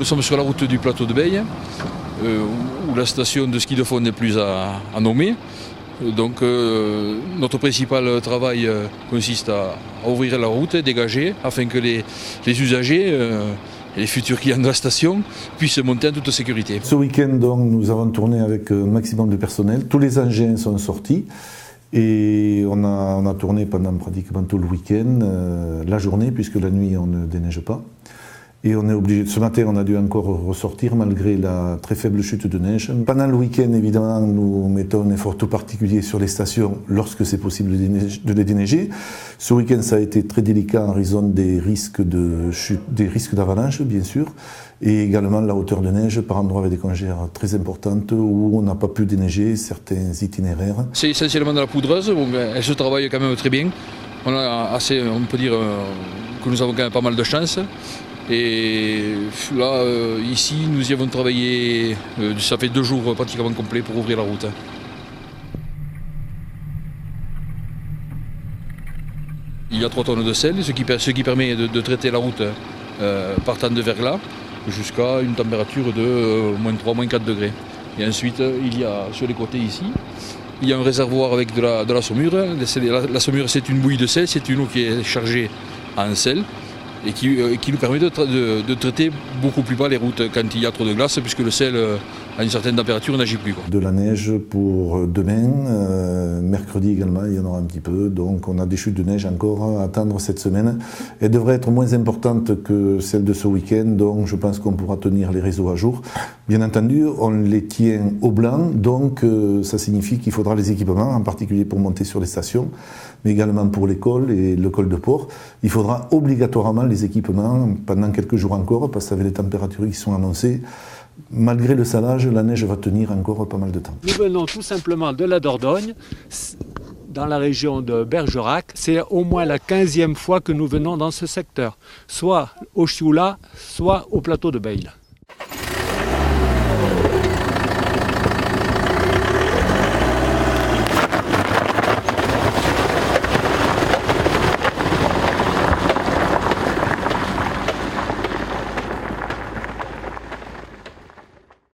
Nous sommes sur la route du plateau de Beille, où la station de ski de fond n'est plus à nommer. Donc notre principal travail consiste à ouvrir la route, dégager, afin que les usagers et les futurs clients de la station puissent monter en toute sécurité. Ce week-end, donc, nous avons tourné avec un maximum de personnel. Tous les engins sont sortis et on a tourné pendant pratiquement tout le week-end, la journée, puisque la nuit on ne déneige pas. Et on est obligé. Ce matin, on a dû encore ressortir malgré la très faible chute de neige. Pendant le week-end, évidemment, nous mettons un effort tout particulier sur les stations lorsque c'est possible de les déneiger. Ce week-end, ça a été très délicat en raison des risques de chute, des risques d'avalanche, bien sûr, et également la hauteur de neige par endroits avec des congères très importantes où on n'a pas pu déneiger certains itinéraires. C'est essentiellement de la poudreuse. Bon, elle se travaille quand même très bien. On peut dire que nous avons quand même pas mal de chance. Et là, ici, nous y avons travaillé, ça fait 2 jours pratiquement complets pour ouvrir la route. Il y a 3 tonnes de sel, ce qui permet de traiter la route partant de Verglas jusqu'à une température de -3, -4 degrés. Et ensuite, il y a sur les côtés ici, il y a un réservoir avec de la saumure. La saumure, c'est une bouillie de sel, c'est une eau qui est chargée en sel, et qui nous permet de traiter beaucoup plus bas les routes quand il y a trop de glace, puisque le sel, à une certaine température, n'agit plus. De la neige pour demain, mercredi également, il y en aura un petit peu, donc on a des chutes de neige encore à attendre cette semaine. Elles devraient être moins importantes que celles de ce week-end, donc je pense qu'on pourra tenir les réseaux à jour. Bien entendu, on les tient au blanc, donc ça signifie qu'il faudra les équipements, en particulier pour monter sur les stations, mais également pour l'école et le col de port. Il faudra obligatoirement les équipements pendant quelques jours encore, parce qu'avec les températures qui sont annoncées, malgré le salage, la neige va tenir encore pas mal de temps. Nous venons tout simplement de la Dordogne, dans la région de Bergerac. C'est au moins la 15e fois que nous venons dans ce secteur, soit au Chioula, soit au plateau de Beille.